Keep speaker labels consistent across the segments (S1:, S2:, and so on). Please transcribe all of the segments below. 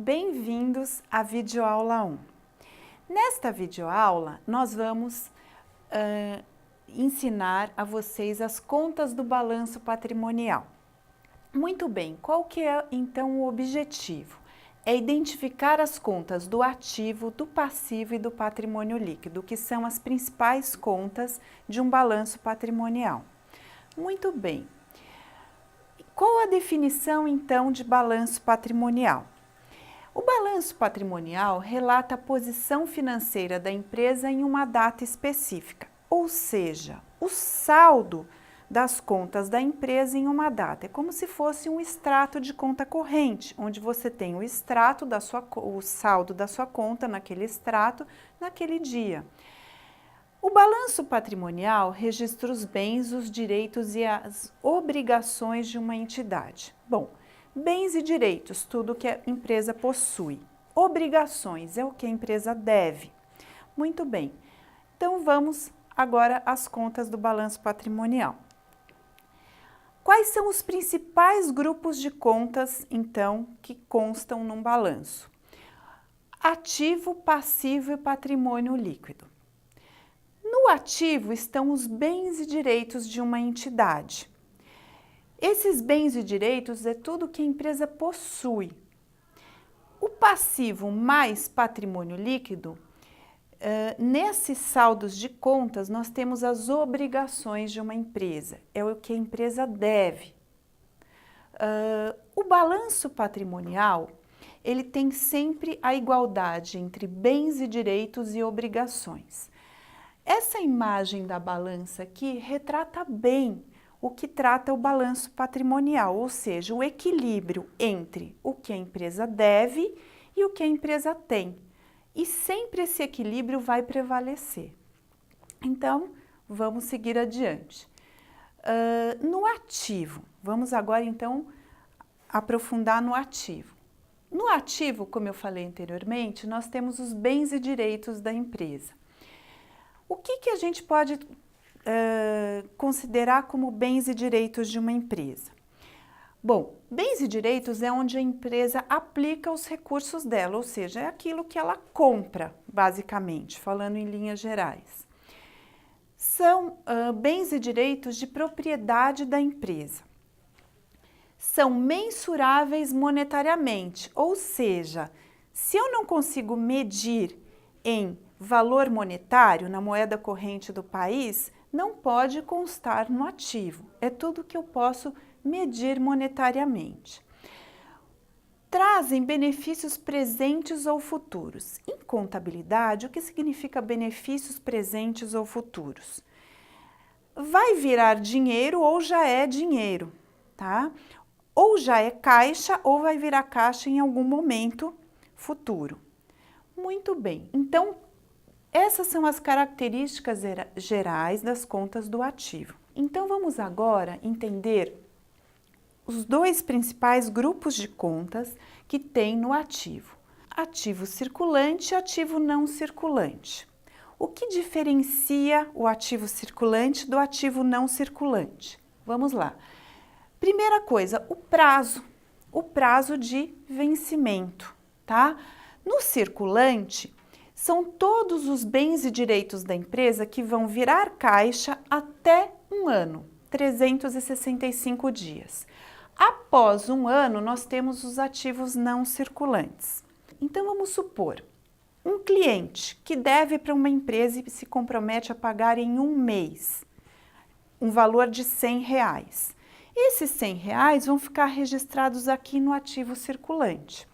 S1: Bem-vindos à videoaula 1. Nesta videoaula, nós vamos ensinar a vocês as contas do balanço patrimonial. Muito bem, qual que é então o objetivo? É identificar as contas do ativo, do passivo e do patrimônio líquido, que são as principais contas de um balanço patrimonial. Muito bem. Qual a definição então de balanço patrimonial? O balanço patrimonial relata a posição financeira da empresa em uma data específica, ou seja, o saldo das contas da empresa em uma data. É como se fosse um extrato de conta corrente, onde você tem o extrato o saldo da sua conta naquele extrato, naquele dia. O balanço patrimonial registra os bens, os direitos e as obrigações de uma entidade. Bom, bens e direitos, tudo que a empresa possui. Obrigações é o que a empresa deve. Muito bem, então vamos agora às contas do balanço patrimonial. Quais são os principais grupos de contas, então, que constam num balanço? Ativo, passivo e patrimônio líquido. No ativo estão os bens e direitos de uma entidade. Esses bens e direitos é tudo que a empresa possui. O passivo mais patrimônio líquido, nesses saldos de contas, nós temos as obrigações de uma empresa, é o que a empresa deve. O balanço patrimonial, ele tem sempre a igualdade entre bens e direitos e obrigações. Essa imagem da balança aqui retrata bem o que trata o balanço patrimonial, ou seja, o equilíbrio entre o que a empresa deve e o que a empresa tem. E sempre esse equilíbrio vai prevalecer. Então, vamos seguir adiante. No ativo, vamos agora então aprofundar no ativo. No ativo, como eu falei anteriormente, nós temos os bens e direitos da empresa. O que a gente pode considerar como bens e direitos de uma empresa? Bom, bens e direitos é onde a empresa aplica os recursos dela, ou seja, é aquilo que ela compra, basicamente, falando em linhas gerais. São bens e direitos de propriedade da empresa. São mensuráveis monetariamente, ou seja, se eu não consigo medir em valor monetário, na moeda corrente do país, não pode constar no ativo. É tudo que eu posso medir monetariamente. Trazem benefícios presentes ou futuros. Em contabilidade, o que significa benefícios presentes ou futuros? Vai virar dinheiro ou já é dinheiro, tá? Ou já é caixa ou vai virar caixa em algum momento futuro. Muito bem, então essas são as características gerais das contas do ativo. Então vamos agora entender os dois principais grupos de contas que tem no ativo. Ativo circulante e ativo não circulante. O que diferencia o ativo circulante do ativo não circulante? Vamos lá. Primeira coisa, o prazo de vencimento, tá? No circulante, são todos os bens e direitos da empresa que vão virar caixa até um ano, 365 dias. Após um ano, nós temos os ativos não circulantes. Então, vamos supor, um cliente que deve para uma empresa e se compromete a pagar em um mês um valor de R$100. Esses R$100 vão ficar registrados aqui no ativo circulante.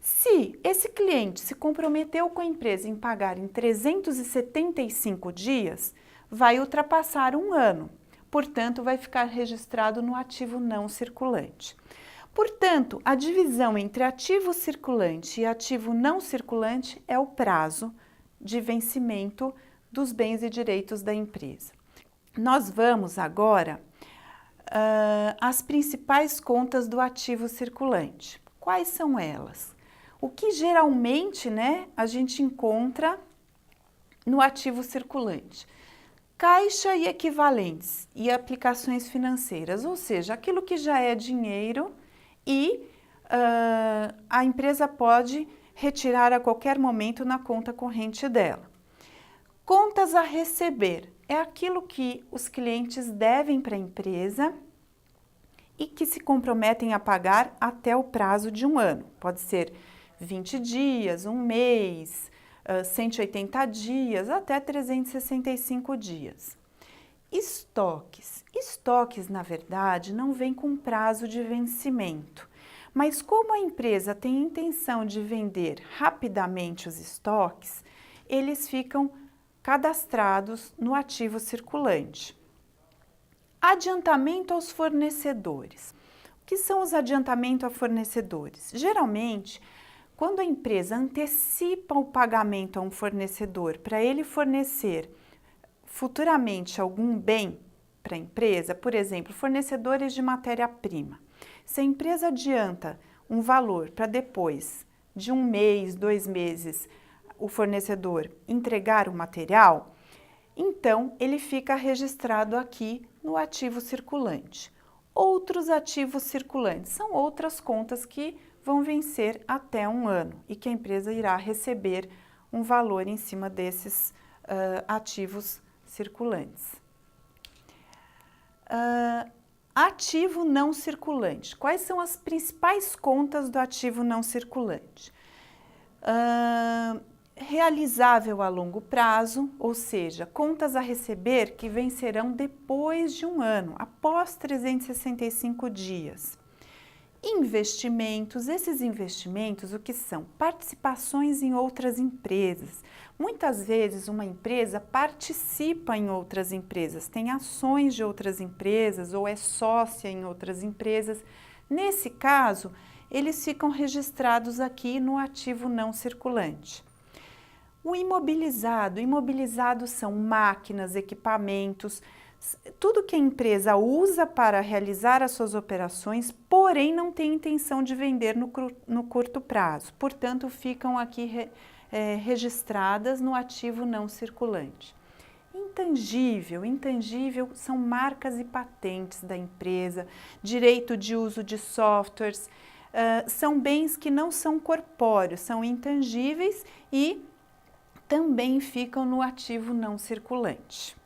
S1: Se esse cliente se comprometeu com a empresa em pagar em 375 dias, vai ultrapassar um ano, portanto, vai ficar registrado no ativo não circulante. Portanto, a divisão entre ativo circulante e ativo não circulante é o prazo de vencimento dos bens e direitos da empresa. Nós vamos agora às principais contas do ativo circulante. Quais são elas? O que geralmente, a gente encontra no ativo circulante? Caixa e equivalentes e aplicações financeiras, ou seja, aquilo que já é dinheiro e a empresa pode retirar a qualquer momento na conta corrente dela. Contas a receber é aquilo que os clientes devem para a empresa e que se comprometem a pagar até o prazo de um ano. Pode ser 20 dias, um mês, 180 dias, até 365 dias. Estoques. Estoques, na verdade, não vem com prazo de vencimento. Mas como a empresa tem intenção de vender rapidamente os estoques, eles ficam cadastrados no ativo circulante. Adiantamento aos fornecedores. O que são os adiantamentos a fornecedores? Geralmente, quando a empresa antecipa o pagamento a um fornecedor para ele fornecer futuramente algum bem para a empresa, por exemplo, fornecedores de matéria-prima. Se a empresa adianta um valor para depois de um mês, 2 meses, o fornecedor entregar o material, então ele fica registrado aqui no ativo circulante. Outros ativos circulantes são outras contas que vão vencer até um ano e que a empresa irá receber um valor em cima desses ativos circulantes. Ativo não circulante. Quais são as principais contas do ativo não circulante? Realizável a longo prazo, ou seja, contas a receber que vencerão depois de um ano, após 365 dias. Investimentos, esses investimentos, o que são? Participações em outras empresas. Muitas vezes uma empresa participa em outras empresas, tem ações de outras empresas ou é sócia em outras empresas. Nesse caso, eles ficam registrados aqui no ativo não circulante. O imobilizado são máquinas, equipamentos, tudo que a empresa usa para realizar as suas operações, porém não tem intenção de vender no curto prazo. Portanto, ficam aqui registradas no ativo não circulante. Intangível são marcas e patentes da empresa, direito de uso de softwares, são bens que não são corpóreos, são intangíveis e também ficam no ativo não circulante.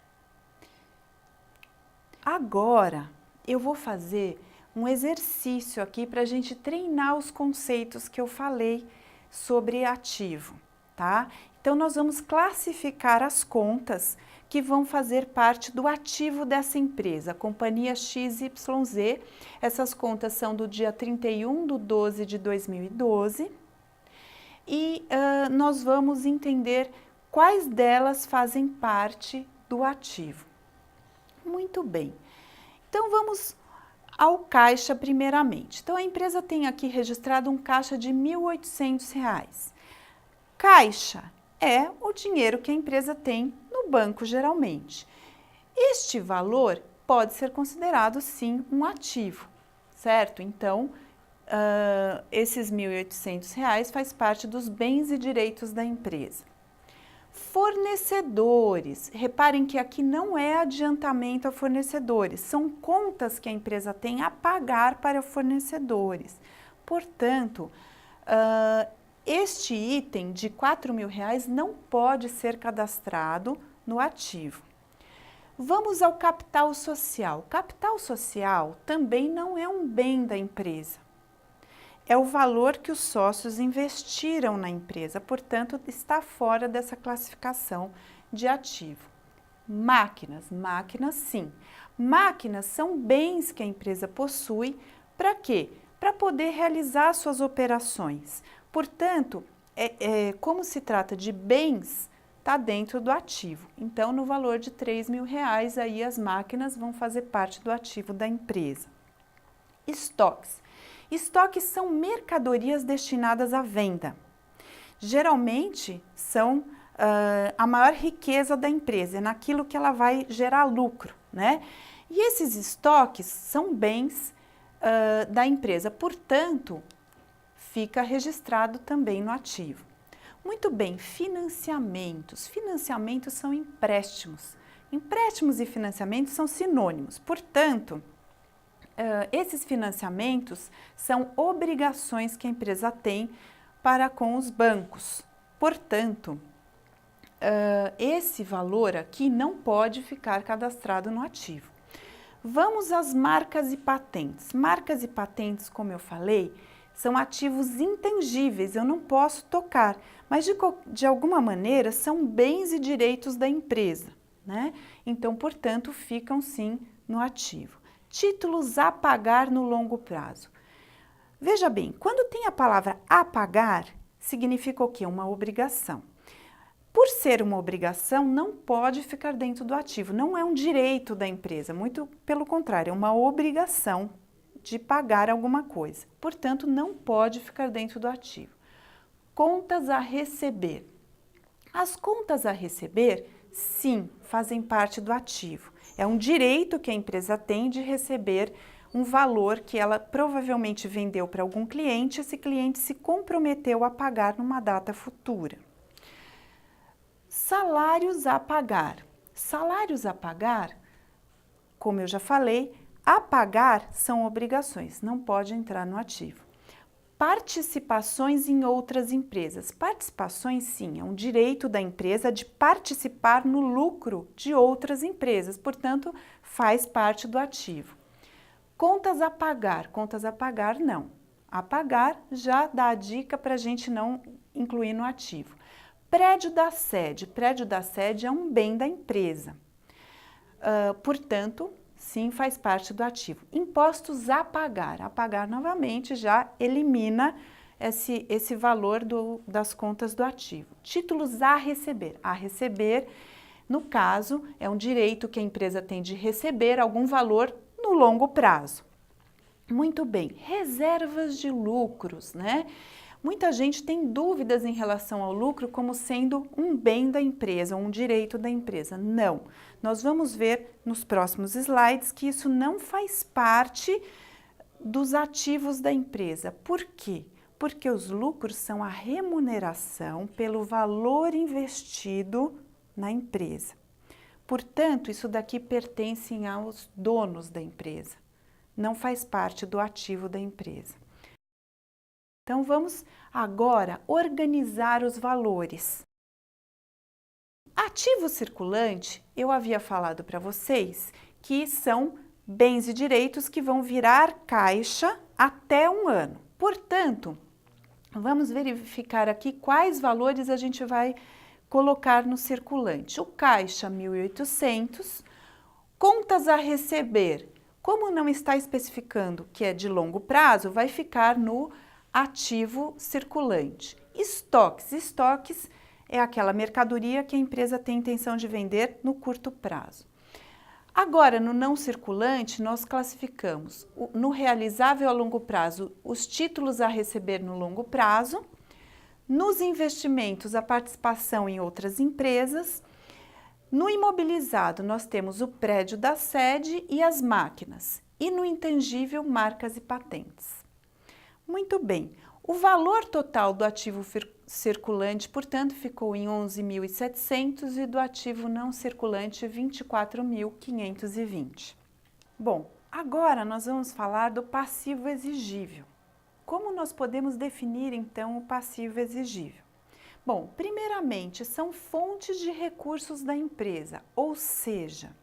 S1: Agora, eu vou fazer um exercício aqui para a gente treinar os conceitos que eu falei sobre ativo, tá? Então, nós vamos classificar as contas que vão fazer parte do ativo dessa empresa, a companhia XYZ. Essas contas são do dia 31/12/2012 e nós vamos entender quais delas fazem parte do ativo. Muito bem. Então, vamos ao caixa primeiramente. Então, a empresa tem aqui registrado um caixa de R$ 1.800. Caixa é o dinheiro que a empresa tem no banco, geralmente. Este valor pode ser considerado, sim, um ativo, certo? Então, esses R$ 1.800 faz parte dos bens e direitos da empresa. Fornecedores, reparem que aqui não é adiantamento a fornecedores, são contas que a empresa tem a pagar para fornecedores. Portanto, este item de R$ 4.000 não pode ser cadastrado no ativo. Vamos ao capital social. O capital social também não é um bem da empresa. É o valor que os sócios investiram na empresa, portanto, está fora dessa classificação de ativo. Máquinas sim. Máquinas são bens que a empresa possui, para quê? Para poder realizar suas operações. Portanto, como se trata de bens, está dentro do ativo. Então, no valor de R$ 3.000, aí as máquinas vão fazer parte do ativo da empresa. Estoques. Estoques são mercadorias destinadas à venda. Geralmente são a maior riqueza da empresa, é naquilo que ela vai gerar lucro, né? E esses estoques são bens da empresa, portanto, fica registrado também no ativo. Muito bem, financiamentos. Financiamentos são empréstimos. Empréstimos e financiamentos são sinônimos, portanto, Esses financiamentos são obrigações que a empresa tem para com os bancos. Portanto, esse valor aqui não pode ficar cadastrado no ativo. Vamos às marcas e patentes. Marcas e patentes, como eu falei, são ativos intangíveis, eu não posso tocar, mas de alguma maneira são bens e direitos da empresa, né? Então, portanto, ficam sim no ativo. Títulos a pagar no longo prazo. Veja bem, quando tem a palavra a pagar, significa o quê? Uma obrigação. Por ser uma obrigação, não pode ficar dentro do ativo, não é um direito da empresa, muito pelo contrário, é uma obrigação de pagar alguma coisa. Portanto, não pode ficar dentro do ativo. Contas a receber. As contas a receber, sim, fazem parte do ativo. É um direito que a empresa tem de receber um valor que ela provavelmente vendeu para algum cliente, esse cliente se comprometeu a pagar numa data futura. Salários a pagar. Salários a pagar, como eu já falei, a pagar são obrigações, não pode entrar no ativo. Participações em outras empresas. Participações, sim, é um direito da empresa de participar no lucro de outras empresas, portanto, faz parte do ativo. Contas a pagar não. A pagar já dá a dica para a gente não incluir no ativo. Prédio da sede é um bem da empresa, portanto, sim, faz parte do ativo. Impostos a pagar novamente já elimina esse valor das contas do ativo. Títulos a receber, no caso, é um direito que a empresa tem de receber algum valor no longo prazo. Muito bem, reservas de lucros, né? Muita gente tem dúvidas em relação ao lucro como sendo um bem da empresa, um direito da empresa. Não, nós vamos ver nos próximos slides que isso não faz parte dos ativos da empresa. Por quê? Porque os lucros são a remuneração pelo valor investido na empresa. Portanto, isso daqui pertence aos donos da empresa, não faz parte do ativo da empresa. Então, vamos agora organizar os valores. Ativo circulante, eu havia falado para vocês que são bens e direitos que vão virar caixa até 1 ano. Portanto, vamos verificar aqui quais valores a gente vai colocar no circulante. O caixa, 1.800. Contas a receber, como não está especificando que é de longo prazo, vai ficar no ativo circulante. Estoques é aquela mercadoria que a empresa tem intenção de vender no curto prazo. Agora, no não circulante, nós classificamos no realizável a longo prazo os títulos a receber no longo prazo, nos investimentos a participação em outras empresas, no imobilizado nós temos o prédio da sede e as máquinas, e no intangível marcas e patentes. Muito bem, o valor total do ativo circulante, portanto, ficou em 11.700 e do ativo não circulante 24.520. Bom, agora nós vamos falar do passivo exigível. Como nós podemos definir, então, o passivo exigível? Bom, primeiramente, são fontes de recursos da empresa, ou seja,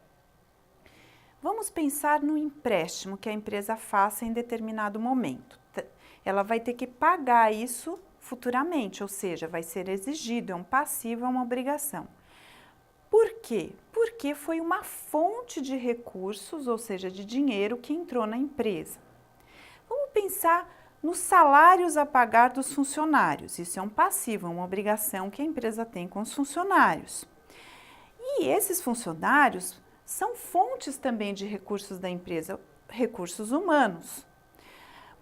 S1: vamos pensar no empréstimo que a empresa faça em determinado momento. Ela vai ter que pagar isso futuramente, ou seja, vai ser exigido, é um passivo, é uma obrigação. Por quê? Porque foi uma fonte de recursos, ou seja, de dinheiro que entrou na empresa. Vamos pensar nos salários a pagar dos funcionários. Isso é um passivo, é uma obrigação que a empresa tem com os funcionários. E esses funcionários são fontes também de recursos da empresa, recursos humanos.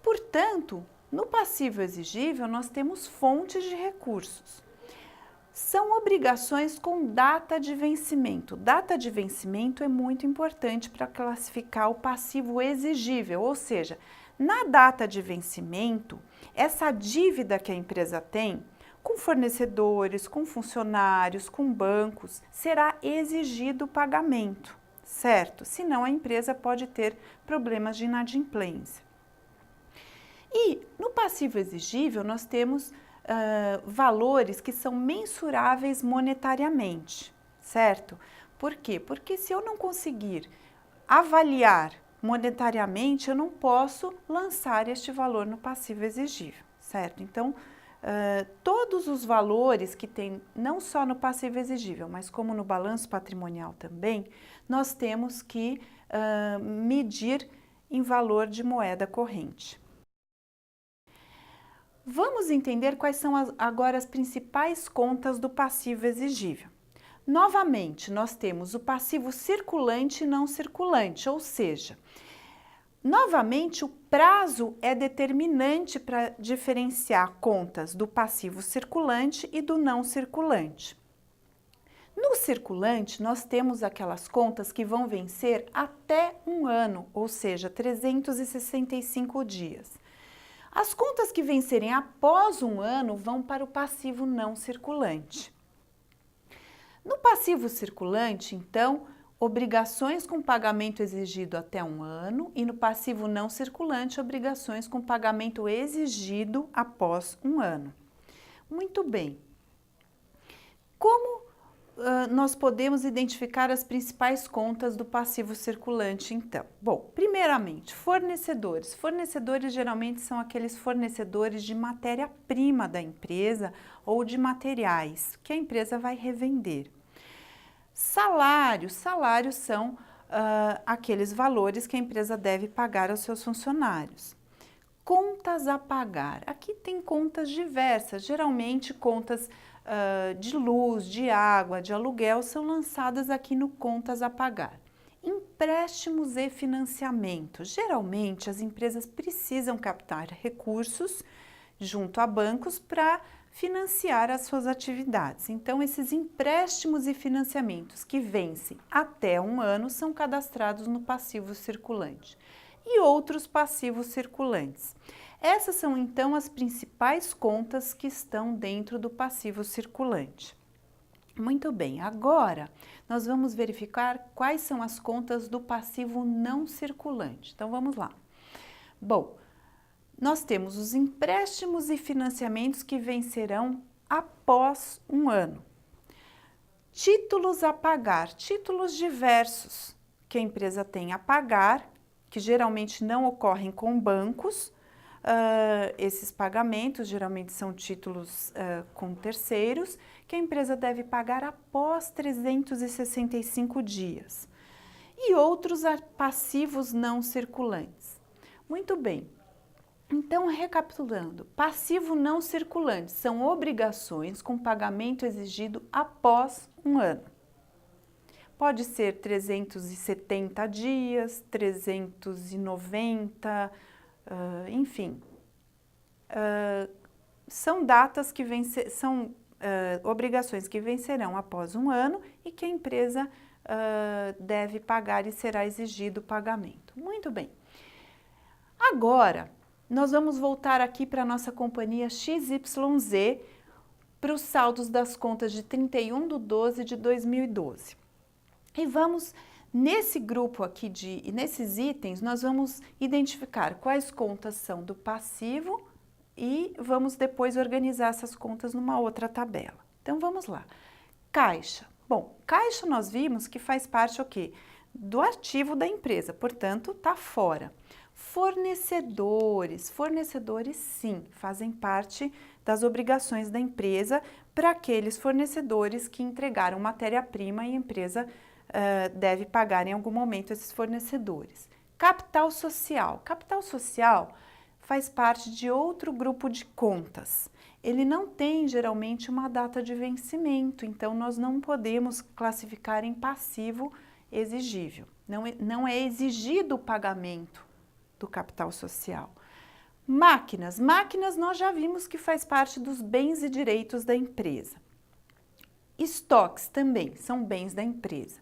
S1: Portanto, no passivo exigível, nós temos fontes de recursos. São obrigações com data de vencimento. Data de vencimento é muito importante para classificar o passivo exigível, ou seja, na data de vencimento, essa dívida que a empresa tem com fornecedores, com funcionários, com bancos, será exigido o pagamento, certo? Senão a empresa pode ter problemas de inadimplência. E no passivo exigível nós temos valores que são mensuráveis monetariamente, certo? Por quê? Porque se eu não conseguir avaliar monetariamente, eu não posso lançar este valor no passivo exigível, certo? Então, todos os valores que tem, não só no passivo exigível, mas como no balanço patrimonial também, nós temos que medir em valor de moeda corrente. Vamos entender quais são agora as principais contas do passivo exigível. Novamente, nós temos o passivo circulante e não circulante, ou seja, novamente o prazo é determinante para diferenciar contas do passivo circulante e do não circulante. No circulante, nós temos aquelas contas que vão vencer até um ano, ou seja, 365 dias. As contas que vencerem após um ano vão para o passivo não circulante. No passivo circulante, então, obrigações com pagamento exigido até um ano e no passivo não circulante, obrigações com pagamento exigido após um ano. Muito bem. Como nós podemos identificar as principais contas do passivo circulante, então? Bom, primeiramente, fornecedores. Fornecedores geralmente são aqueles fornecedores de matéria-prima da empresa ou de materiais que a empresa vai revender. Salários são aqueles valores que a empresa deve pagar aos seus funcionários. Contas a pagar. Aqui tem contas diversas, geralmente contas de luz, de água, de aluguel são lançadas aqui no contas a pagar. Empréstimos e financiamento. Geralmente as empresas precisam captar recursos junto a bancos para financiar as suas atividades. Então, esses empréstimos e financiamentos que vencem até um ano são cadastrados no passivo circulante. E outros passivos circulantes. Essas são, então, as principais contas que estão dentro do passivo circulante. Muito bem, agora nós vamos verificar quais são as contas do passivo não circulante. Então, vamos lá. Bom, nós temos os empréstimos e financiamentos que vencerão após um ano. Títulos a pagar, títulos diversos que a empresa tem a pagar, que geralmente não ocorrem com bancos. Esses pagamentos geralmente são títulos com terceiros, que a empresa deve pagar após 365 dias. E outros passivos não circulantes. Muito bem. Então, recapitulando, passivo não circulante são obrigações com pagamento exigido após um ano. Pode ser 370 dias, 390, enfim. São datas que são obrigações que vencerão após um ano e que a empresa deve pagar e será exigido o pagamento. Muito bem. Agora, nós vamos voltar aqui para a nossa companhia XYZ para os saldos das contas de 31/12 de 2012. E vamos, nesse grupo aqui, nesses itens, nós vamos identificar quais contas são do passivo e vamos depois organizar essas contas numa outra tabela. Então, vamos lá. Caixa. Bom, caixa nós vimos que faz parte o quê? Do ativo da empresa, portanto, está fora. Fornecedores sim, fazem parte das obrigações da empresa para aqueles fornecedores que entregaram matéria-prima e a empresa deve pagar em algum momento esses fornecedores. Capital social faz parte de outro grupo de contas. Ele não tem geralmente uma data de vencimento, então nós não podemos classificar em passivo exigível. Não é exigido o pagamento do capital social. Máquinas nós já vimos que faz parte dos bens e direitos da empresa. Estoques também são bens da empresa.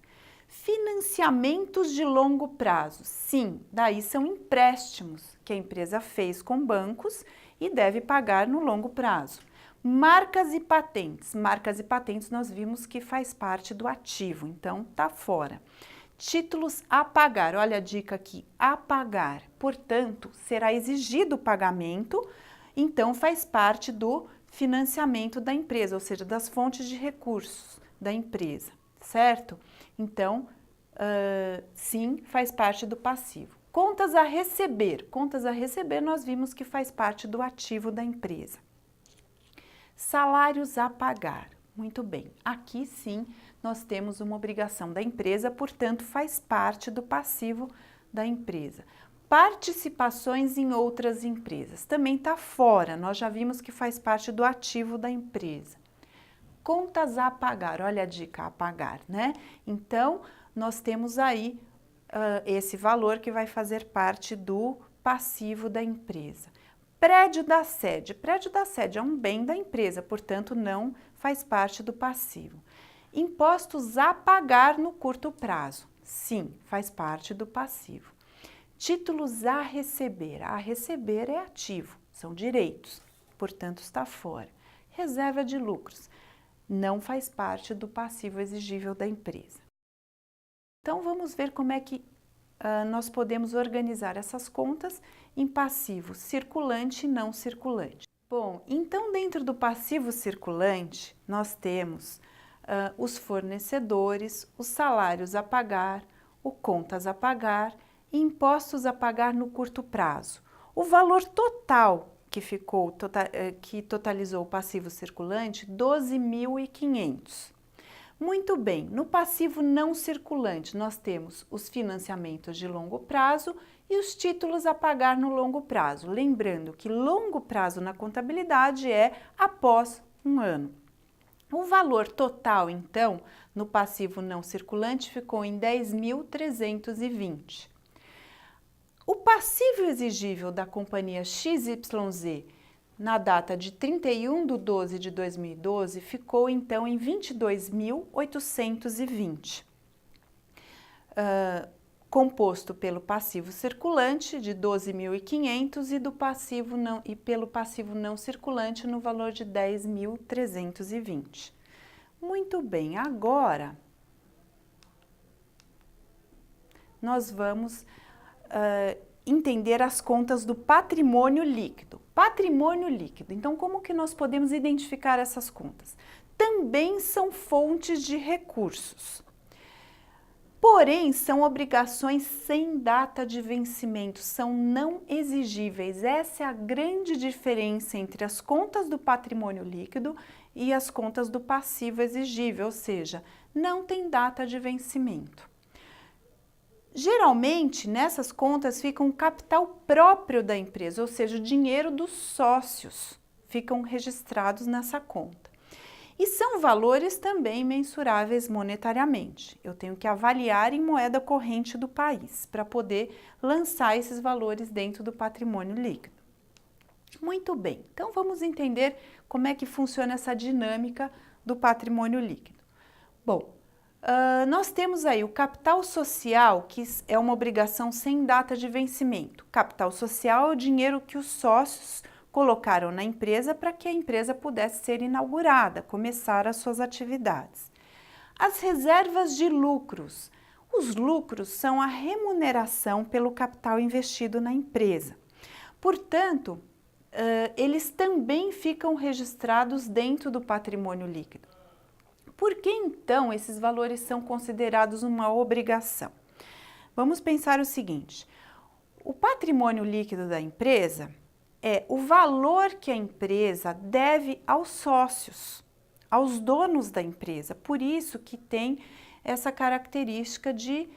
S1: Financiamentos de longo prazo, sim, daí são empréstimos que a empresa fez com bancos e deve pagar no longo prazo. Marcas e patentes nós vimos que faz parte do ativo, então tá fora. Títulos a pagar, olha a dica aqui, a pagar. Portanto, será exigido o pagamento, então faz parte do financiamento da empresa, ou seja, das fontes de recursos da empresa, certo? Então, sim, faz parte do passivo. Contas a receber. Contas a receber nós vimos que faz parte do ativo da empresa. Salários a pagar. Muito bem, aqui sim nós temos uma obrigação da empresa, portanto faz parte do passivo da empresa. Participações em outras empresas. Também está fora, nós já vimos que faz parte do ativo da empresa. Contas a pagar, olha a dica, a pagar, né? Então, nós temos aí esse valor que vai fazer parte do passivo da empresa. Prédio da sede. Prédio da sede é um bem da empresa, portanto, não faz parte do passivo. Impostos a pagar no curto prazo. Sim, faz parte do passivo. Títulos a receber. A receber é ativo, são direitos, portanto, está fora. Reserva de lucros. Não faz parte do passivo exigível da empresa. Então, vamos ver como é que nós podemos organizar essas contas em passivo circulante e não circulante. Bom, então dentro do passivo circulante, nós temos os fornecedores, os salários a pagar, o contas a pagar e impostos a pagar no curto prazo. O valor total que totalizou o passivo circulante, 12.500. Muito bem, no passivo não circulante nós temos os financiamentos de longo prazo e os títulos a pagar no longo prazo. Lembrando que longo prazo na contabilidade é após um ano. O valor total, então, no passivo não circulante ficou em 10.320. O passivo exigível da companhia XYZ na data de 31/12/2012, ficou então em 22.820, composto pelo passivo circulante de 12.500 e pelo passivo não circulante no valor de 10.320. Muito bem, agora nós vamos entender as contas do patrimônio líquido. Patrimônio líquido. Então, como que nós podemos identificar essas contas? Também são fontes de recursos. Porém, são obrigações sem data de vencimento, são não exigíveis. Essa é a grande diferença entre as contas do patrimônio líquido e as contas do passivo exigível, ou seja, não tem data de vencimento. Geralmente, nessas contas fica um capital próprio da empresa, ou seja, o dinheiro dos sócios ficam registrados nessa conta. E são valores também mensuráveis monetariamente. Eu tenho que avaliar em moeda corrente do país para poder lançar esses valores dentro do patrimônio líquido. Muito bem, então vamos entender como é que funciona essa dinâmica do patrimônio líquido. Bom, nós temos aí o capital social, que é uma obrigação sem data de vencimento. Capital social é o dinheiro que os sócios colocaram na empresa para que a empresa pudesse ser inaugurada, começar as suas atividades. As reservas de lucros. Os lucros são a remuneração pelo capital investido na empresa. Portanto, eles também ficam registrados dentro do patrimônio líquido. Por que então esses valores são considerados uma obrigação? Vamos pensar o seguinte: o patrimônio líquido da empresa é o valor que a empresa deve aos sócios, aos donos da empresa. Por isso que tem essa característica de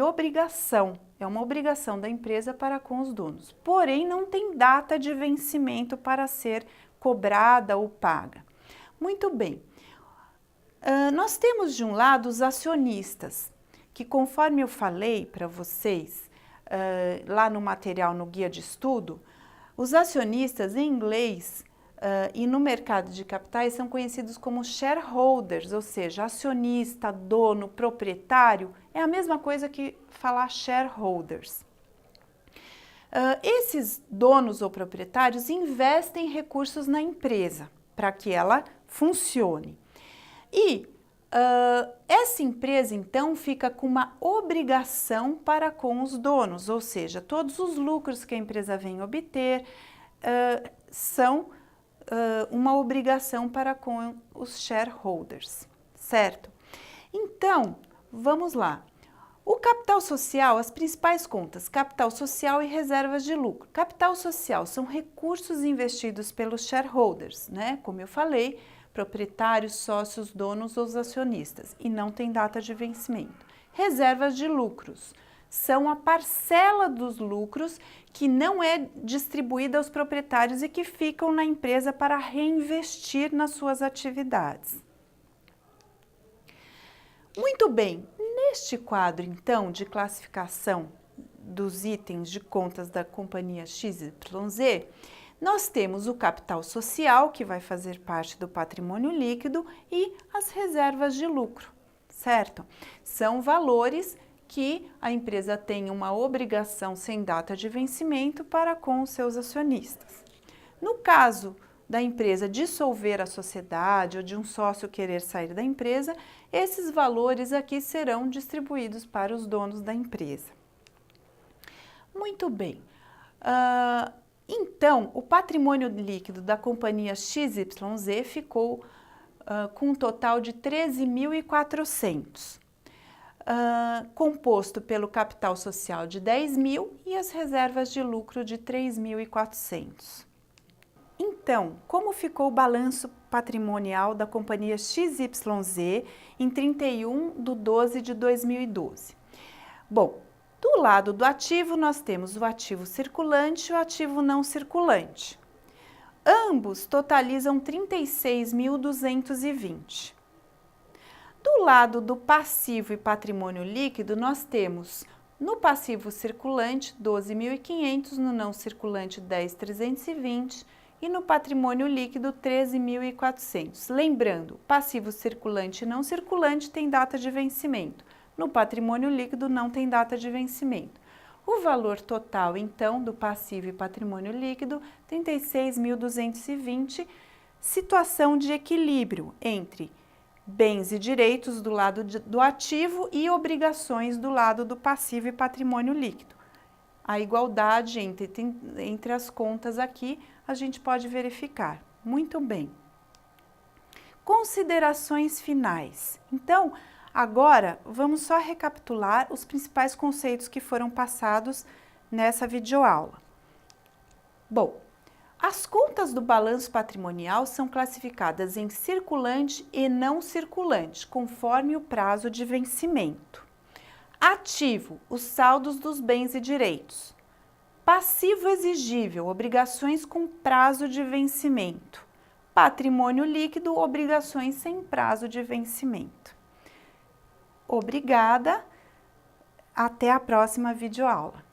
S1: obrigação. É uma obrigação da empresa para com os donos. Porém, não tem data de vencimento para ser cobrada ou paga. Muito bem. Nós temos de um lado os acionistas, que conforme eu falei para vocês lá no material, no guia de estudo, os acionistas em inglês e no mercado de capitais são conhecidos como shareholders, ou seja, acionista, dono, proprietário, é a mesma coisa que falar shareholders. Esses donos ou proprietários investem recursos na empresa para que ela funcione. E Essa empresa, então, fica com uma obrigação para com os donos, ou seja, todos os lucros que a empresa vem obter são uma obrigação para com os shareholders, certo? Então, vamos lá. O capital social, as principais contas, capital social e reservas de lucro. Capital social são recursos investidos pelos shareholders, né? Como eu falei, proprietários, sócios, donos ou acionistas, e não tem data de vencimento. Reservas de lucros são a parcela dos lucros que não é distribuída aos proprietários e que ficam na empresa para reinvestir nas suas atividades. Muito bem, neste quadro, então, de classificação dos itens de contas da companhia XYZ, nós temos o capital social, que vai fazer parte do patrimônio líquido, e as reservas de lucro, certo? São valores que a empresa tem uma obrigação sem data de vencimento para com os seus acionistas. No caso da empresa dissolver a sociedade ou de um sócio querer sair da empresa, esses valores aqui serão distribuídos para os donos da empresa. Muito bem. Então, o patrimônio líquido da companhia XYZ ficou com um total de 13.400, composto pelo capital social de 10.000 e as reservas de lucro de 3.400. Então, como ficou o balanço patrimonial da companhia XYZ em 31/12/2012? Bom, do lado do ativo, nós temos o ativo circulante e o ativo não circulante. Ambos totalizam 36.220. Do lado do passivo e patrimônio líquido, nós temos no passivo circulante 12.500, no não circulante 10.320 e no patrimônio líquido 13.400. Lembrando, passivo circulante e não circulante tem data de vencimento. No patrimônio líquido não tem data de vencimento. O valor total, então, do passivo e patrimônio líquido, 36.220, situação de equilíbrio entre bens e direitos do lado do ativo e obrigações do lado do passivo e patrimônio líquido. A igualdade entre as contas aqui a gente pode verificar. Muito bem. Considerações finais. Então, agora, vamos só recapitular os principais conceitos que foram passados nessa videoaula. Bom, as contas do balanço patrimonial são classificadas em circulante e não circulante, conforme o prazo de vencimento. Ativo, os saldos dos bens e direitos. Passivo exigível, obrigações com prazo de vencimento. Patrimônio líquido, obrigações sem prazo de vencimento. Obrigada, até a próxima videoaula.